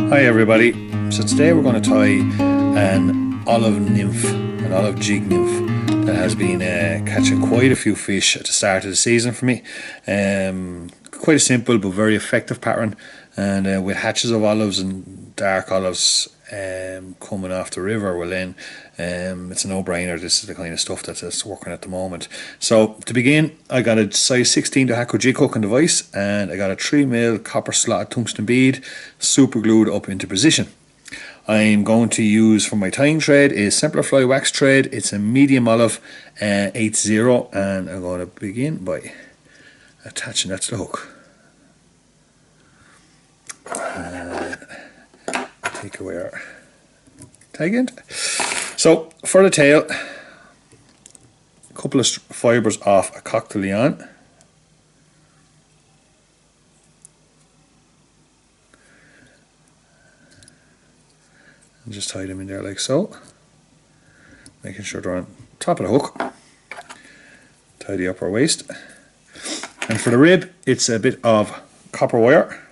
Hi everybody, so today we're going to tie an olive nymph, an olive jig nymph that has been catching quite a few fish at the start of the season for me. Quite a simple but very effective pattern, and with hatches of olives and dark olives coming off the river, well then it's a no-brainer. This is the kind of stuff that's working at the moment. So to begin, I got a size 16 Dohiku Jig hooking device, and I got a 3mm copper slotted tungsten bead super glued up into position. I'm going to use for my tying thread is Simplify wax thread. It's a medium olive 80, and I'm going to begin by attaching that to the hook. Take away our tag end. So for the tail, a couple of fibres off a Coq De Leon. And just tie them in there like so, making sure they're on top of the hook. Tie the upper waist. And for the rib, it's a bit of copper wire.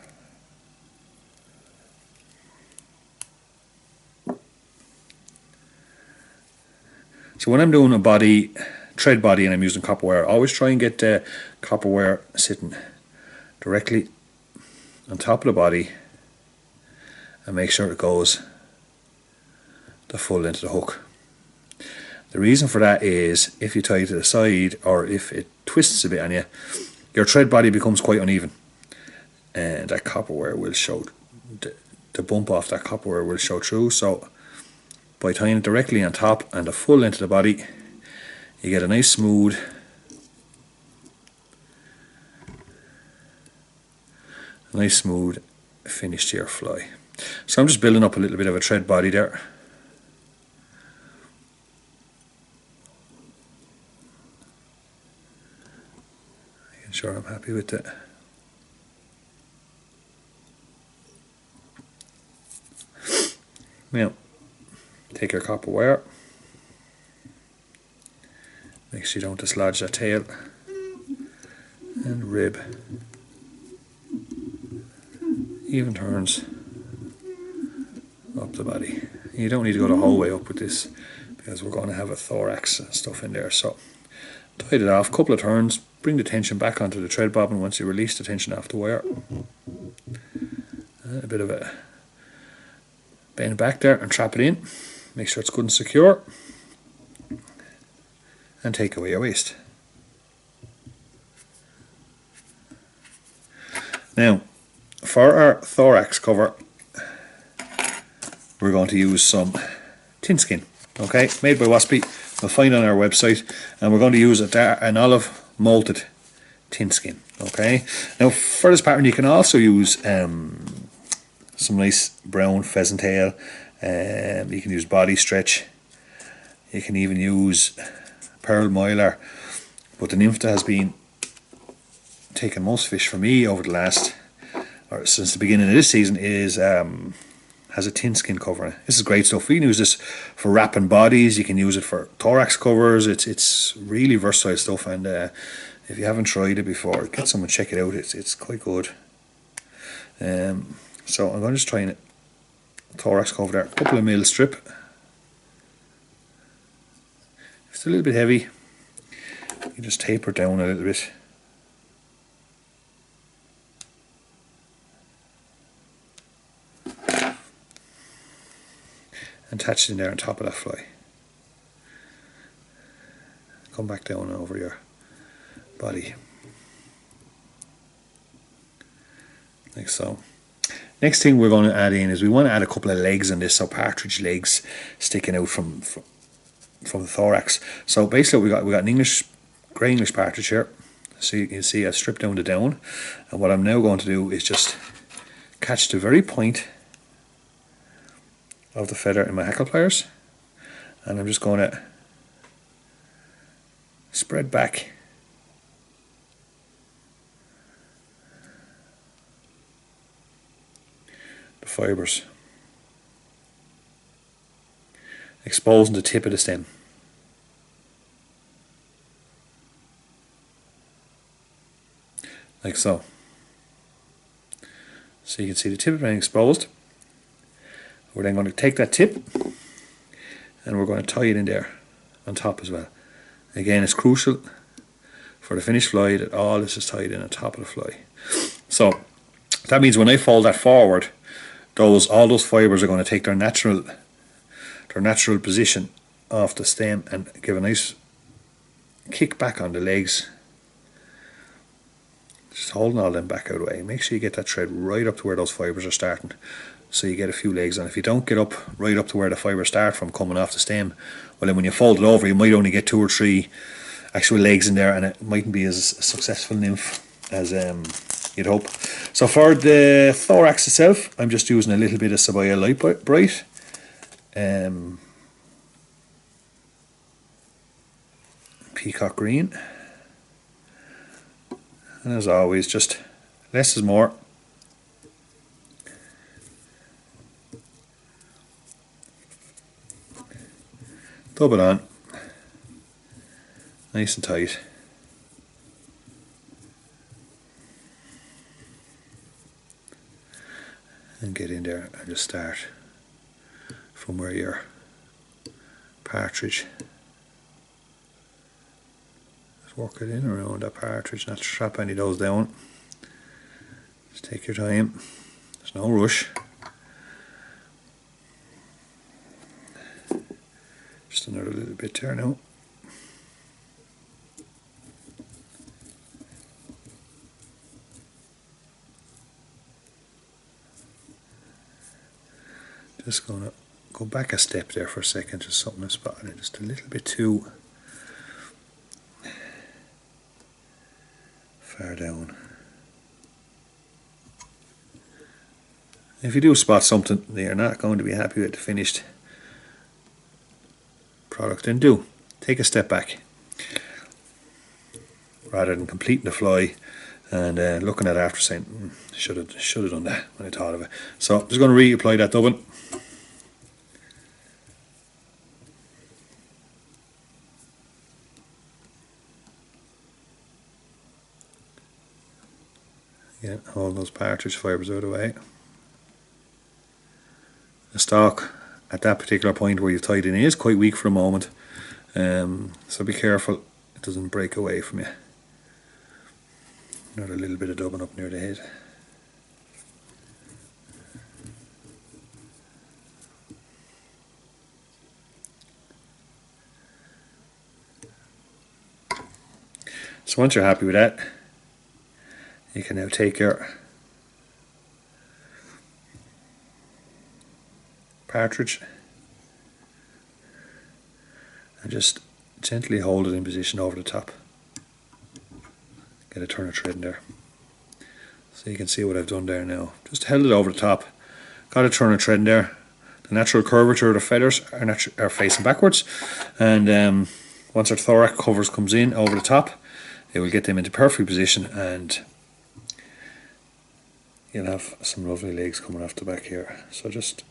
So when I'm doing a body, thread body, and I'm using copper wire, I always try and get the copper wire sitting directly on top of the body and make sure it goes the full length of the hook. The reason for that is if you tie it to the side, or if it twists a bit on you, your thread body becomes quite uneven, and that copper wire will show, the bump off that copper wire will show through. So by tying it directly on top and the full length of the body, you get a nice smooth finish to your fly. So I'm just building up a little bit of a thread body there. Making sure I'm happy with it. Now, take your copper wire, make sure you don't dislodge that tail, and rib, even turns up the body. You don't need to go the whole way up with this because we're going to have a thorax and stuff in there. So tie it off, couple of turns, bring the tension back onto the thread bobbin once you release the tension off the wire. And a bit of a bend back there and trap it in. Make sure it's good and secure, and take away your waist. Now, for our thorax cover, we're going to use some tin skin, okay, made by Waspy. We'll find on our website, and we're going to use an olive molted tin skin, okay. Now, for this pattern, you can also use some nice brown pheasant tail. You can use body stretch, you can even use pearl mylar, but the nymph that has been taking most fish for me over the last, or since the beginning of this season, is has a tin skin cover. This is great stuff. You can use this for wrapping bodies, you can use it for thorax covers. It's really versatile stuff, and if you haven't tried it before, get someone check it out. It's quite good. So I'm going to just try it. Thorax cover there, a couple of mil strip. If it's a little bit heavy, you just taper it down a little bit. And attach it in there on top of that fly. Come back down over your body. Like so. Next thing we're going to add in is we want to add a couple of legs on this, so partridge legs sticking out from the thorax. So basically we got an grey English partridge here. So you can see I stripped down the down, and what I'm now going to do is just catch the very point of the feather in my hackle pliers, and I'm just going to spread back fibres, exposing the tip of the stem. Like so. So you can see the tip being exposed. We're then going to take that tip and we're going to tie it in there on top as well. Again, it's crucial for the finished fly that all this is tied in on top of the fly. So that means when I fold that forward, all those fibres are going to take their natural position off the stem and give a nice kick back on the legs. Just holding all them back out of the way. Make sure you get that thread right up to where those fibres are starting, so you get a few legs on. If you don't get up right up to where the fibres start from coming off the stem, well then when you fold it over you might only get 2 or 3 actual legs in there, and it mightn't be as successful nymph as you'd hope. So for the thorax itself, I'm just using a little bit of Sybai Light Bright. Peacock green. And as always, just less is more. Dub it on. Nice and tight. And get in there and just start from where your partridge. Just work it in around that partridge, not strap any of those down. Just take your time. There's no rush. Just another little bit there now. Just going to go back a step there for a second, just something I spotted, just a little bit too far down. If you do spot something that you're not going to be happy with the finished product, then do take a step back rather than completing the fly and looking at it after saying should have done that when I thought of it. So I'm just going to reapply that dubbing. Again, all those partridge fibres out of the way. The stalk at that particular point where you've tied in is quite weak for a moment, so be careful it doesn't break away from you. Another little bit of dubbing up near the head. So once you're happy with that, you can now take your partridge and just gently hold it in position over the top. Get a turn of thread in there. So you can see what I've done there now. Just held it over the top, got a turn of thread in there. The natural curvature of the feathers are facing backwards, and once our thorax covers comes in over the top, it will get them into perfect position, and you'll have some lovely legs coming off the back here. So just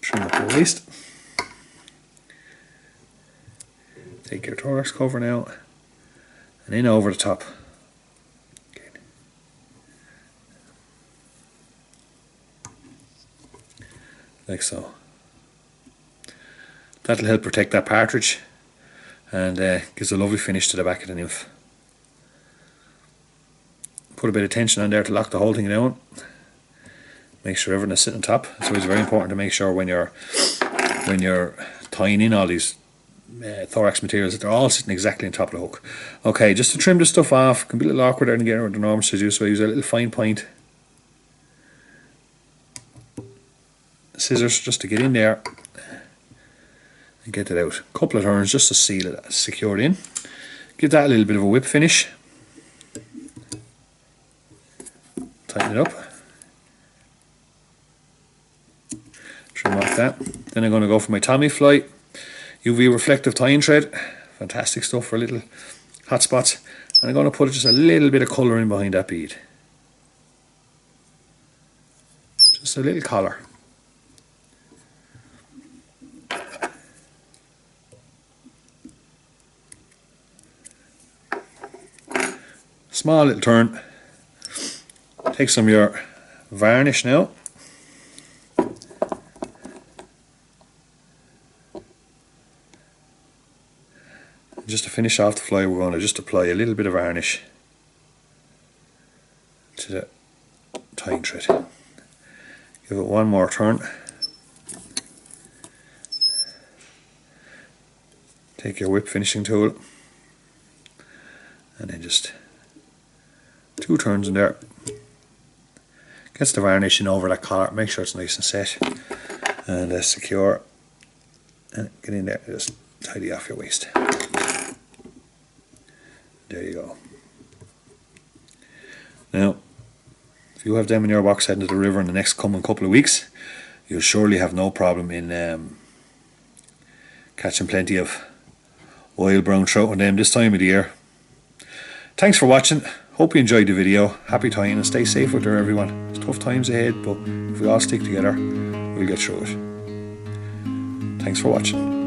trim up the waist. Take your thorax cover now and in over the top. Okay. Like so. That'll help protect that partridge and gives a lovely finish to the back of the nymph. Put a bit of tension on there to lock the whole thing down. Make sure everything is sitting on top. It's always very important to make sure when you're tying in all these thorax materials that they're all sitting exactly on top of the hook. Okay, just to trim this stuff off, can be a little awkward there and get the normal to do, so I use a little fine point scissors just to get in there and get it out. A couple of turns just to seal it, secure it in. Give that a little bit of a whip finish. Tighten it up. Trim off that. Then I'm going to go for my Tommi fly. UV reflective tying thread. Fantastic stuff for little hot spots. And I'm going to put just a little bit of colour in behind that bead. Just a little collar. Small little turn. Take some of your varnish now. just to finish off the fly, we're going to just apply a little bit of varnish to the tying thread. Give it one more turn. Take your whip finishing tool and then just 2 turns in there. Gets the varnish in over that collar, make sure it's nice and set and secure, and get in there, just tidy off your waist. There you go. Now if you have them in your box heading to the river in the next coming couple of weeks, you'll surely have no problem in catching plenty of wild brown trout on them this time of the year. Thanks for watching. Hope you enjoyed the video. Happy tying and stay safe out there, everyone. It's tough times ahead, but if we all stick together, we'll get through it. Thanks for watching.